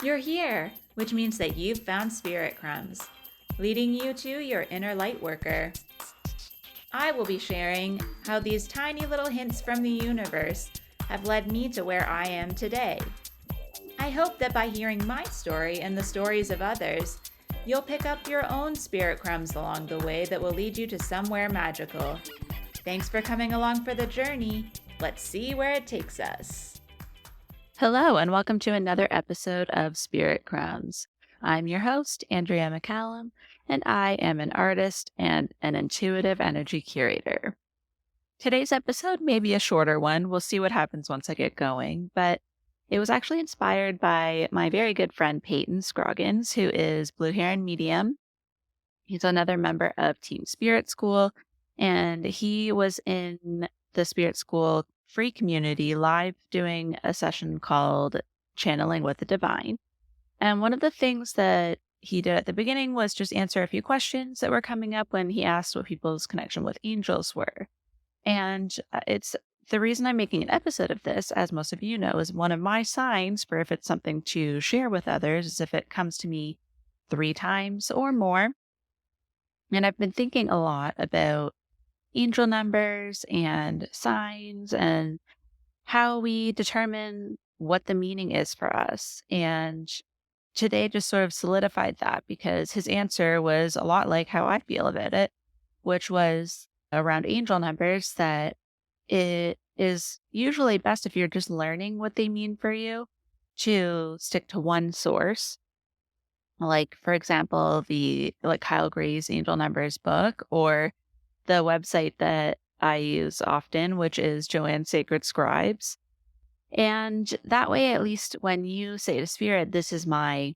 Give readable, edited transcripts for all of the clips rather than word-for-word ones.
You're here, which means that you've found Spirit Crumbs, leading you to your inner light worker. I will be sharing how these tiny little hints from the universe have led me to where I am today. I hope that by hearing my story and the stories of others, you'll pick up your own spirit crumbs along the way that will lead you to somewhere magical. Thanks for coming along for the journey. Let's see where it takes us. Hello, and welcome to another episode of Spirit Crumbs. I'm your host, Andrea McCallum, and I am an artist and an intuitive energy curator. Today's episode may be a shorter one. We'll see what happens once I get going, but it was actually inspired by my very good friend Payton Scroggins, who is Blue Heron Medium. He's another member of Team Spirit School, and he was in the Spirit School free community live doing a session called Channeling with the Divine. And one of the things that he did at the beginning was just answer a few questions that were coming up when he asked what people's connection with angels were. And it's the reason I'm making an episode of this, as most of you know, is one of my signs for if it's something to share with others, is if it comes to me 3 times or more. And I've been thinking a lot about angel numbers and signs and how we determine what the meaning is for us. And today just sort of solidified that because his answer was a lot like how I feel about it, which was around angel numbers that it is usually best if you're just learning what they mean for you to stick to one source. Like, for example, the Kyle Gray's Angel Numbers book, or the website that I use often, which is Joanne's Sacred Scribes. And that way, at least when you say to Spirit, this is my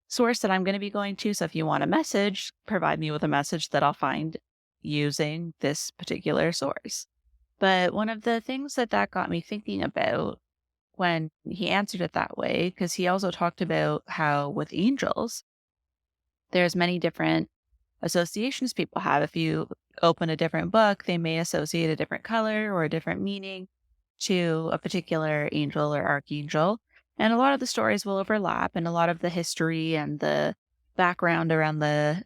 source that I'm going to be going to. So if you want a message, provide me with a message that I'll find using this particular source. But one of the things that got me thinking about when he answered it that way, because he also talked about how with angels, there's many different associations people have. If you open a different book, they may associate a different color or a different meaning to a particular angel or archangel. And a lot of the stories will overlap, and a lot of the history and the background around the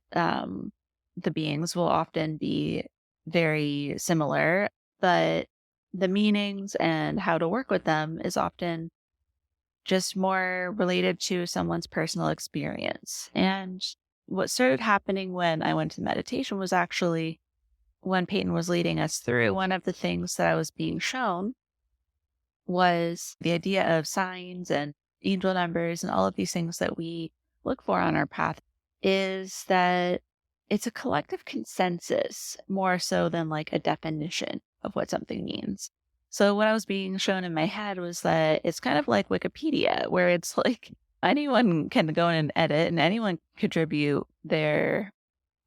beings will often be very similar, but the meanings and how to work with them is often just more related to someone's personal experience. And what started happening when I went to meditation was actually when Payton was leading us through, one of the things that I was being shown was the idea of signs and angel numbers and all of these things that we look for on our path is that it's a collective consensus more so than like a definition of what something means. So what I was being shown in my head was that it's kind of like Wikipedia, where it's like anyone can go in and edit and anyone contribute their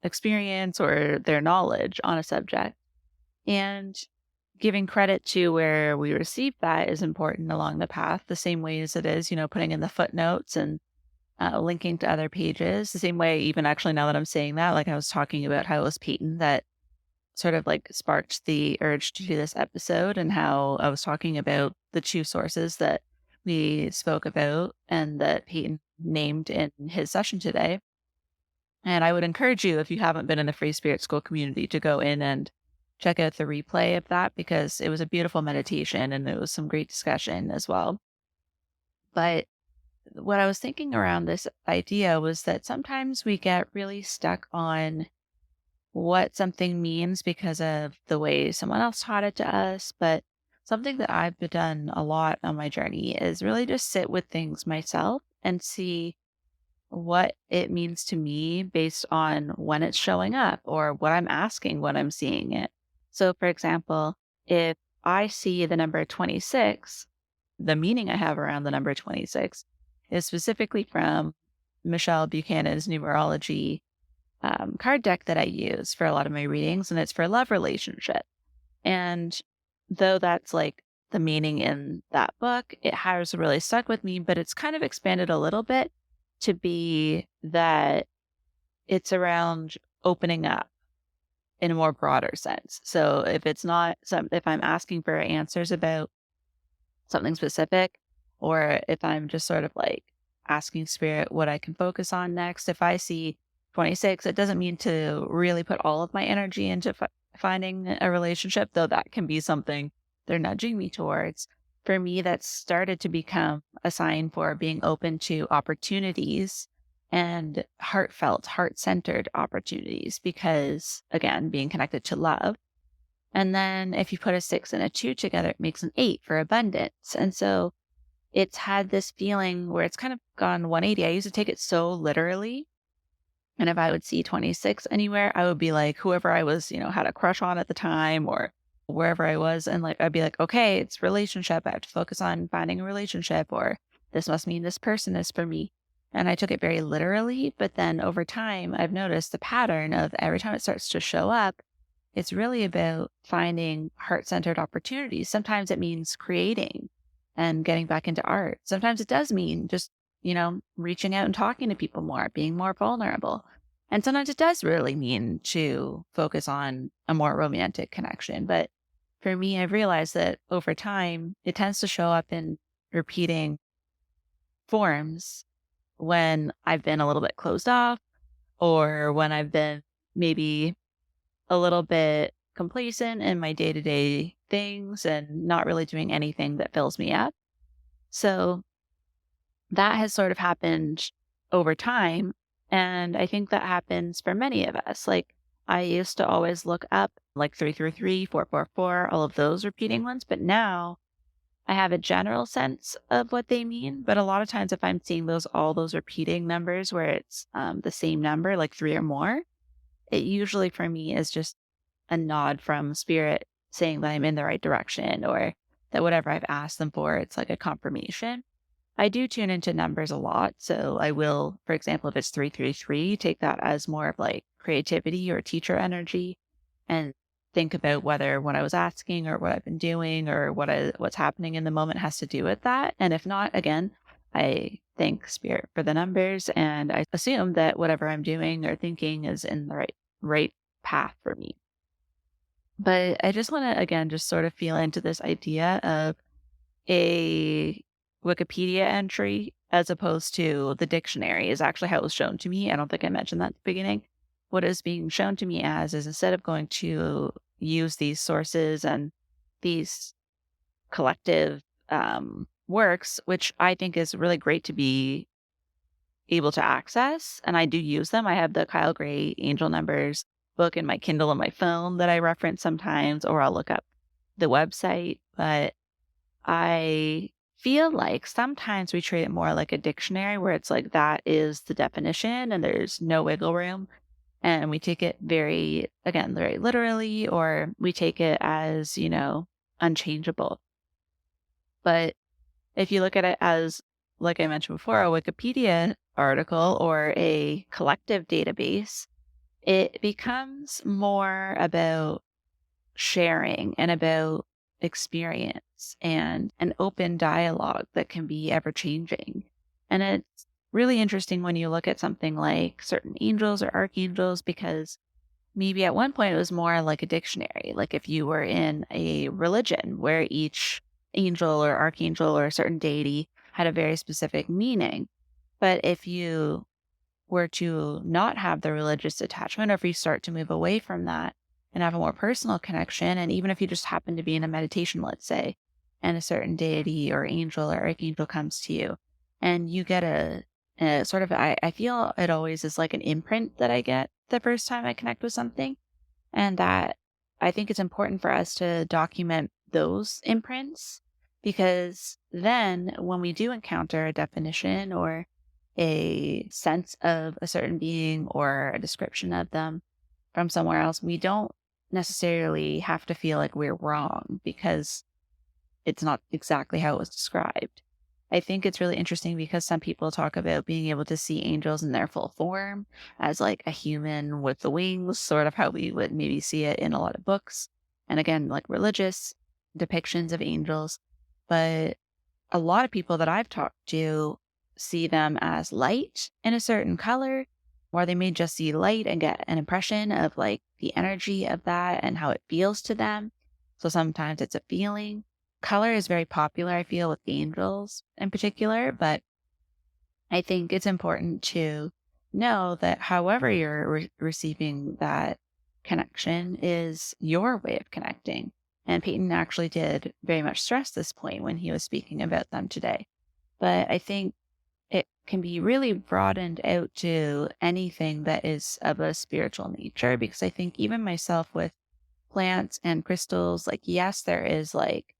experience or their knowledge on a subject. And giving credit to where we receive that is important along the path, the same way as it is, putting in the footnotes and linking to other pages. The same way, even actually now that I'm saying that, like I was talking about how it was Payton that sort of like sparked the urge to do this episode, and how I was talking about the 2 sources that we spoke about and that Payton named in his session today. And I would encourage you, if you haven't been in the Free Spirit School community, to go in and check out the replay of that, because it was a beautiful meditation and it was some great discussion as well. But what I was thinking around this idea was that sometimes we get really stuck on what something means because of the way someone else taught it to us. But something that I've done a lot on my journey is really just sit with things myself and see what it means to me based on when it's showing up or what I'm asking when I'm seeing it. So, for example, if I see the number 26, the meaning I have around the number 26 is specifically from Michelle Buchanan's numerology card deck that I use for a lot of my readings, and it's for love relationship. And though that's like the meaning in that book, it has really stuck with me, but it's kind of expanded a little bit to be that it's around opening up in a more broader sense. So if it's not if I'm asking for answers about something specific, or if I'm just sort of like asking spirit what I can focus on next. If I see 26, it doesn't mean to really put all of my energy into finding a relationship, though that can be something they're nudging me towards. For me, that's started to become a sign for being open to opportunities and heartfelt, heart centered opportunities because, again, being connected to love. And then if you put a 6 and a 2 together, it makes an 8 for abundance. And so it's had this feeling where it's kind of gone 180. I used to take it so literally. And if I would see 26 anywhere, I would be like, whoever I was, had a crush on at the time or wherever I was. And like, I'd be like, okay, it's relationship. I have to focus on finding a relationship, or this must mean this person is for me. And I took it very literally. But then over time, I've noticed the pattern of every time it starts to show up, it's really about finding heart centered opportunities. Sometimes it means creating and getting back into art. Sometimes it does mean just, reaching out and talking to people more, being more vulnerable. And sometimes it does really mean to focus on a more romantic connection. But for me, I've realized that over time, it tends to show up in repeating forms when I've been a little bit closed off or when I've been maybe a little bit complacent in my day to day things and not really doing anything that fills me up. So that has sort of happened over time. And I think that happens for many of us. Like I used to always look up like 333, 444, all of those repeating ones. But now I have a general sense of what they mean. But a lot of times, if I'm seeing all those repeating numbers where it's the same number, like 3 or more, it usually for me is just a nod from spirit saying that I'm in the right direction or that whatever I've asked them for, it's like a confirmation. I do tune into numbers a lot. So I will, for example, if it's 333, take that as more of like creativity or teacher energy and think about whether what I was asking or what I've been doing or what's happening in the moment has to do with that. And if not, again, I thank spirit for the numbers and I assume that whatever I'm doing or thinking is in the right path for me. But I just want to again just sort of feel into this idea of a Wikipedia entry as opposed to the dictionary is actually how it was shown to me. I don't think I mentioned that at the beginning. What is being shown to me as is instead of going to use these sources and these collective works, which I think is really great to be able to access, and I do use them. I have the Kyle Gray Angel Numbers book in my Kindle on my phone that I reference sometimes, or I'll look up the website, but I feel like sometimes we treat it more like a dictionary where it's like that is the definition and there's no wiggle room. And we take it again, very literally, or we take it as, unchangeable. But if you look at it as, like I mentioned before, a Wikipedia article or a collective database, it becomes more about sharing and about experience and an open dialogue that can be ever changing. And it's really interesting when you look at something like certain angels or archangels, because maybe at one point it was more like a dictionary. Like if you were in a religion where each angel or archangel or a certain deity had a very specific meaning. But if you were to not have the religious attachment, or if you start to move away from that and have a more personal connection, and even if you just happen to be in a meditation, let's say, and a certain deity or angel or archangel comes to you, and you get a sort of, I feel it always is like an imprint that I get the first time I connect with something. And that I think it's important for us to document those imprints because then when we do encounter a definition or a sense of a certain being or a description of them from somewhere else, we don't necessarily have to feel like we're wrong because it's not exactly how it was described. I think it's really interesting because some people talk about being able to see angels in their full form as like a human with the wings, sort of how we would maybe see it in a lot of books. And again, like religious depictions of angels. But a lot of people that I've talked to see them as light in a certain color, or they may just see light and get an impression of like the energy of that and how it feels to them. So sometimes it's a feeling. Color is very popular, I feel, with angels in particular, but I think it's important to know that however you're receiving that connection is your way of connecting. And Peyton actually did very much stress this point when he was speaking about them today. But I think it can be really broadened out to anything that is of a spiritual nature, because I think even myself with plants and crystals, like, yes, there is like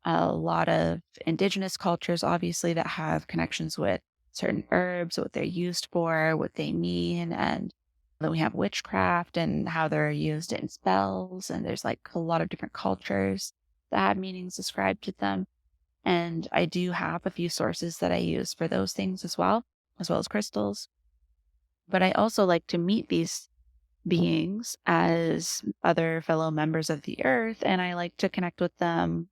a lot of indigenous cultures, obviously, that have connections with certain herbs, what they're used for, what they mean. And then we have witchcraft and how they're used in spells. And there's like a lot of different cultures that have meanings ascribed to them. And I do have a few sources that I use for those things as well as crystals. But I also like to meet these beings as other fellow members of the earth. And I like to connect with them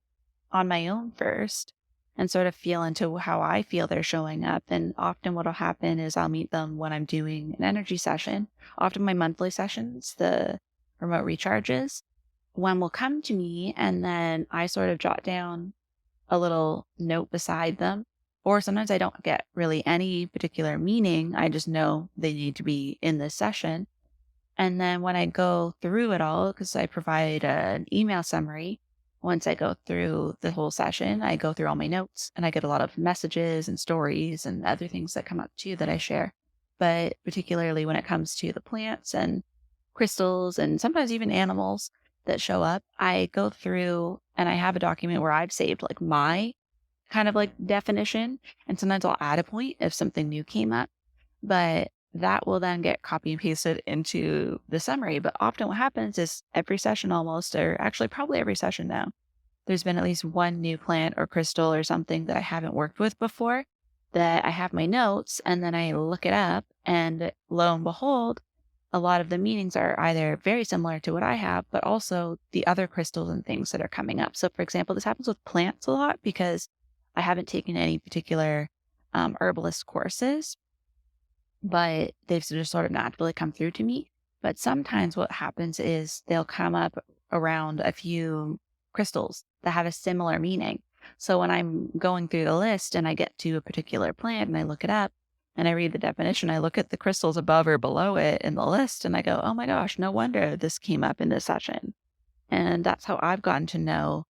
on my own first and sort of feel into how I feel they're showing up. And often what'll happen is I'll meet them when I'm doing an energy session. Often my monthly sessions, the remote recharges, one will come to me and then I sort of jot down a little note beside them. Or sometimes I don't get really any particular meaning. I just know they need to be in this session. And then when I go through it all, because I provide an email summary, once I go through the whole session, I go through all my notes and I get a lot of messages and stories and other things that come up too that I share. But particularly when it comes to the plants and crystals and sometimes even animals that show up, I go through and I have a document where I've saved like my kind of like definition. And sometimes I'll add a point if something new came up. But that will then get copy and pasted into the summary. But often what happens is every session almost, or actually probably every session now, there's been at least one new plant or crystal or something that I haven't worked with before that I have my notes and then I look it up and lo and behold, a lot of the meanings are either very similar to what I have, but also the other crystals and things that are coming up. So for example, this happens with plants a lot because I haven't taken any particular herbalist courses, but they've just sort of naturally come through to me. But sometimes what happens is they'll come up around a few crystals that have a similar meaning. So when I'm going through the list and I get to a particular plant and I look it up and I read the definition, I look at the crystals above or below it in the list and I go, oh my gosh, no wonder this came up in this session. And that's how I've gotten to know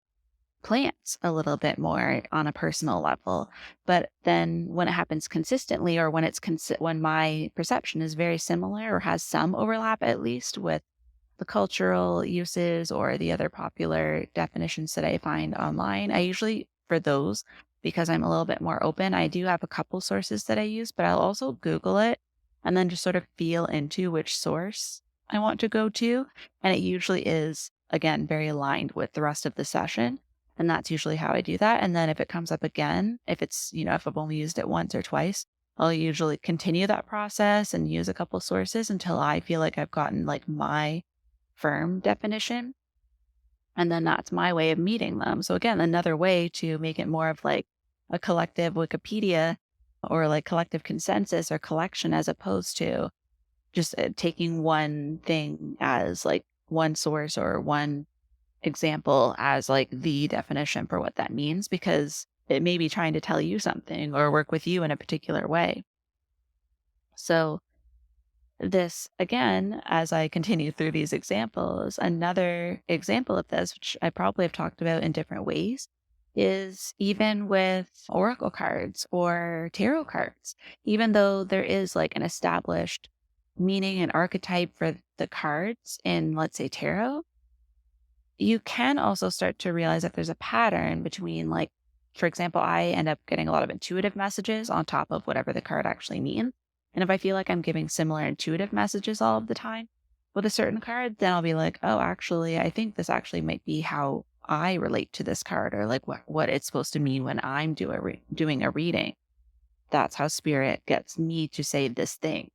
plants a little bit more on a personal level. But then when it happens consistently, or when when my perception is very similar or has some overlap at least with the cultural uses or the other popular definitions that I find online, I usually, for those, because I'm a little bit more open, I do have a couple sources that I use, but I'll also Google it and then just sort of feel into which source I want to go to. And it usually is, again, very aligned with the rest of the session. And that's usually how I do that. And then if it comes up again, if it's, if I've only used it once or twice, I'll usually continue that process and use a couple sources until I feel like I've gotten like my firm definition. And then that's my way of meeting them. So again, another way to make it more of like a collective Wikipedia or like collective consensus or collection, as opposed to just taking one thing as like one source or one example as like the definition for what that means, because it may be trying to tell you something or work with you in a particular way. So this, again, as I continue through these examples, another example of this, which I probably have talked about in different ways, is even with oracle cards or tarot cards. Even though there is like an established meaning and archetype for the cards in, let's say, tarot, you can also start to realize that there's a pattern between, like, for example, I end up getting a lot of intuitive messages on top of whatever the card actually means. And if I feel like I'm giving similar intuitive messages all of the time with a certain card, then I'll be like, oh, actually, I think this actually might be how I relate to this card, or like what it's supposed to mean when I'm doing a reading. That's how spirit gets me to say this thing.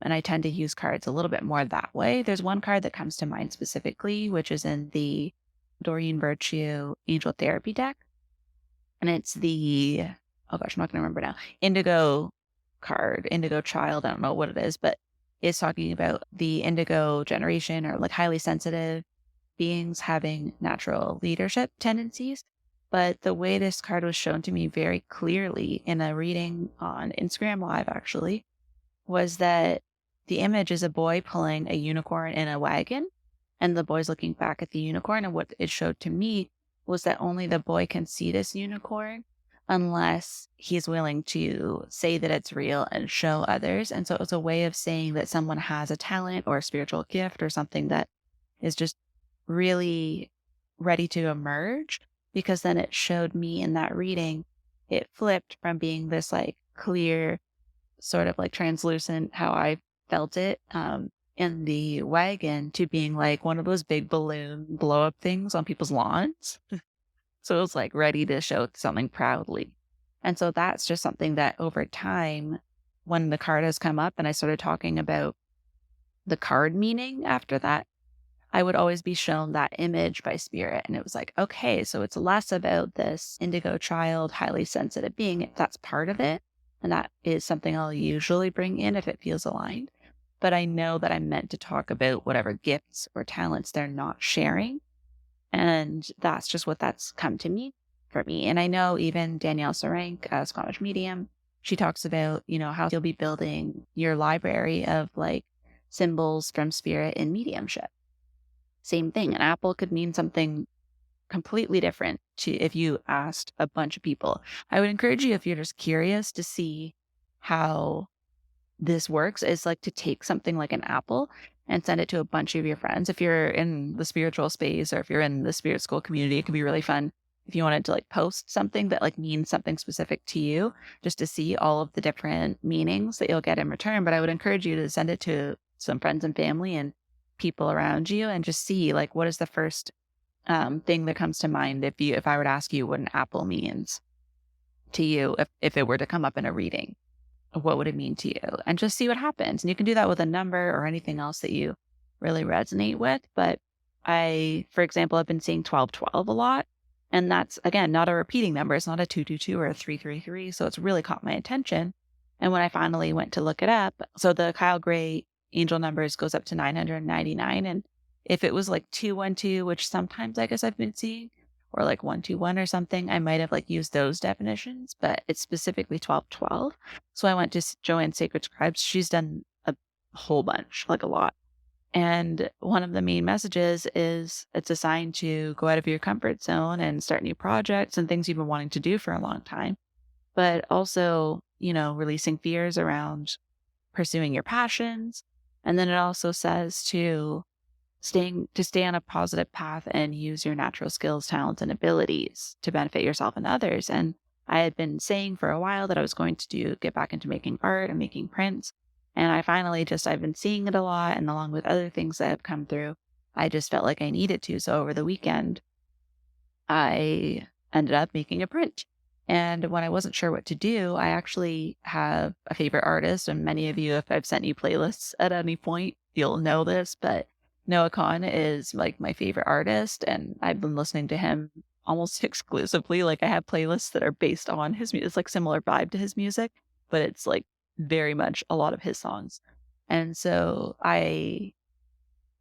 And I tend to use cards a little bit more that way. There's one card that comes to mind specifically, which is in the Doreen Virtue Angel Therapy deck. And it's the, oh gosh, I'm not going to remember now, Indigo card, Indigo Child. I don't know what it is, but it's talking about the Indigo generation, or like highly sensitive beings having natural leadership tendencies. But the way this card was shown to me very clearly in a reading on Instagram Live, actually, was that the image is a boy pulling a unicorn in a wagon, and the boy's looking back at the unicorn. And what it showed to me was that only the boy can see this unicorn unless he's willing to say that it's real and show others. And so it was a way of saying that someone has a talent or a spiritual gift or something that is just really ready to emerge. Because then it showed me in that reading, it flipped from being this like clear, sort of like translucent, how I felt it in the wagon, to being like one of those big balloon blow up things on people's lawns. So it was like ready to show something proudly. And so that's just something that over time, when the card has come up and I started talking about the card meaning after that, I would always be shown that image by spirit. And it was like, okay, so it's less about this indigo child, highly sensitive being. That's part of it. And that is something I'll usually bring in if it feels aligned. But I know that I'm meant to talk about whatever gifts or talents they're not sharing. And that's just what that's come to me for me. And I know even Danielle Sarank, a Squamish medium, she talks about, how you'll be building your library of like symbols from spirit in mediumship. Same thing. An apple could mean something completely different to if you asked a bunch of people. I would encourage you, if you're just curious to see how this works, is like to take something like an apple and send it to a bunch of your friends. If you're in the spiritual space or if you're in the spirit school community, it could be really fun if you wanted to like post something that like means something specific to you, just to see all of the different meanings that you'll get in return. But I would encourage you to send it to some friends and family and people around you and just see like what is the first thing that comes to mind if I were to ask you what an apple means to you, if it were to come up in a reading. What would it mean to you? And just see what happens. And you can do that with a number or anything else that you really resonate with. But for example, I've been seeing 1212 a lot. And that's, again, not a repeating number. It's not a 222 or a 333. So it's really caught my attention. And when I finally went to look it up, so the Kyle Gray angel numbers goes up to 999. And if it was like 212, which sometimes I guess I've been seeing, or like 121 or something, I might have like used those definitions, but it's specifically 1212. So I went to Joanne's Sacred Scribes. She's done a whole bunch, like a lot. And one of the main messages is it's a sign to go out of your comfort zone and start new projects and things you've been wanting to do for a long time. But also, releasing fears around pursuing your passions. And then it also says to stay on a positive path and use your natural skills, talents, and abilities to benefit yourself and others. And I had been saying for a while that I was going to get back into making art and making prints. And I finally I've been seeing it a lot. And along with other things that have come through, I just felt like I needed to. So over the weekend, I ended up making a print. And when I wasn't sure what to do, I actually have a favorite artist. And many of you, if I've sent you playlists at any point, you'll know this, but Noah Kahn is like my favorite artist, and I've been listening to him almost exclusively. Like I have playlists that are based on his music. It's like similar vibe to his music, but it's like very much a lot of his songs. And so I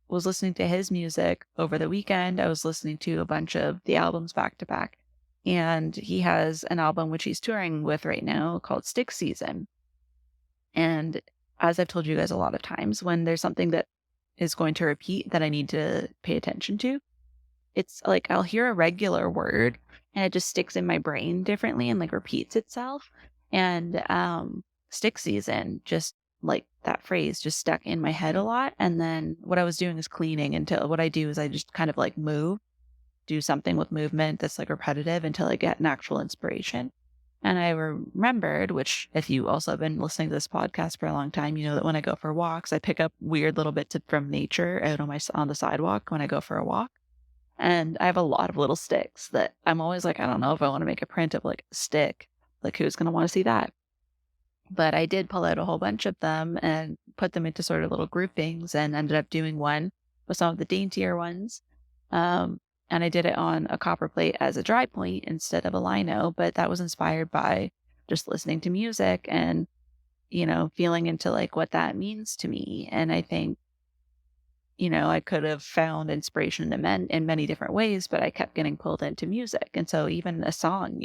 was listening to his music over the weekend. I was listening to a bunch of the albums back to back, and he has an album which he's touring with right now called Stick Season. And as I've told you guys a lot of times, when there's something that is going to repeat that I need to pay attention to, it's like I'll hear a regular word and it just sticks in my brain differently and like repeats itself. And stick season, just like that phrase just stuck in my head a lot. And then what I was doing is cleaning until what I do is I just kind of like do something with movement that's like repetitive until I get an actual inspiration. And I remembered, which if you also have been listening to this podcast for a long time, you know that when I go for walks, I pick up weird little bits from nature out on the sidewalk when I go for a walk. And I have a lot of little sticks that I'm always like, I don't know if I want to make a print of like a stick. Like who's going to want to see that? But I did pull out a whole bunch of them and put them into sort of little groupings and ended up doing one with some of the daintier ones. And I did it on a copper plate as a dry point instead of a lino, but that was inspired by just listening to music and, feeling into like what that means to me. And I think I could have found inspiration in many different ways, but I kept getting pulled into music. And so even a song,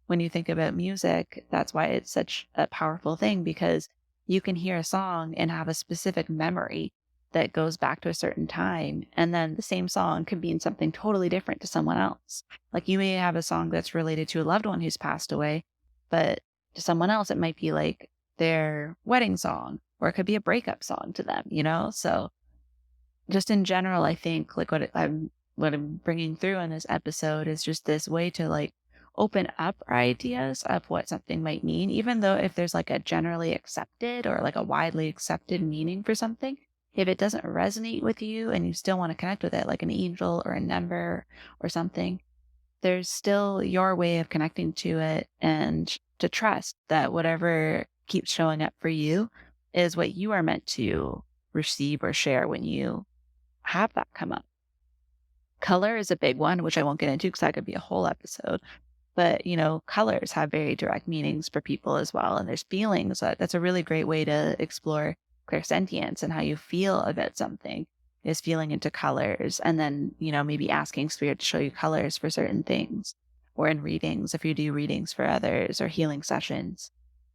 when you think about music, that's why it's such a powerful thing, because you can hear a song and have a specific memory that goes back to a certain time. And then the same song can mean something totally different to someone else. Like you may have a song that's related to a loved one who's passed away, but to someone else, it might be like their wedding song, or it could be a breakup song to them. So just in general, I think like what I'm bringing through in this episode is just this way to like open up our ideas of what something might mean, even though if there's like a generally accepted or like a widely accepted meaning for something, if it doesn't resonate with you and you still want to connect with it, like an angel or a number or something, there's still your way of connecting to it, and to trust that whatever keeps showing up for you is what you are meant to receive or share when you have that come up. Color is a big one, which I won't get into because that could be a whole episode. But, colors have very direct meanings for people as well. And there's feelings. That's a really great way to explore clairsentience and how you feel about something, is feeling into colors. And then, maybe asking spirit to show you colors for certain things, or in readings, if you do readings for others or healing sessions.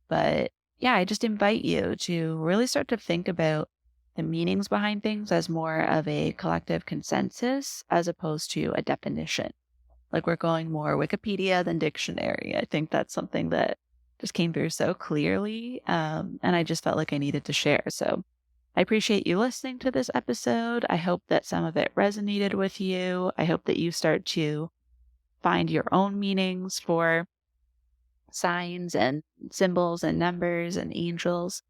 But yeah, I just invite you to really start to think about the meanings behind things as more of a collective consensus as opposed to a definition. Like we're going more Wikipedia than dictionary. I think that's something that just came through so clearly. And I just felt like I needed to share. So I appreciate you listening to this episode. I hope that some of it resonated with you. I hope that you start to find your own meanings for signs and symbols and numbers and angels,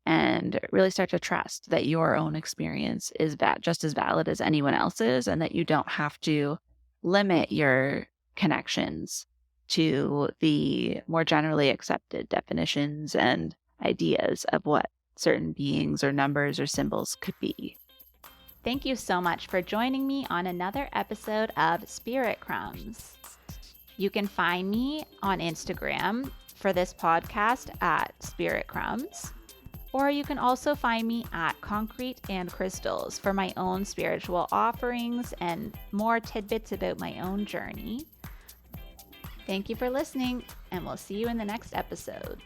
and really start to trust that your own experience is just as valid as anyone else's, and that you don't have to limit your connections to the more generally accepted definitions and ideas of what certain beings or numbers or symbols could be. Thank you so much for joining me on another episode of Spirit Crumbs. You can find me on Instagram for this podcast at Spirit Crumbs, or you can also find me at Concrete and Crystals for my own spiritual offerings and more tidbits about my own journey. Thank you for listening, and we'll see you in the next episode.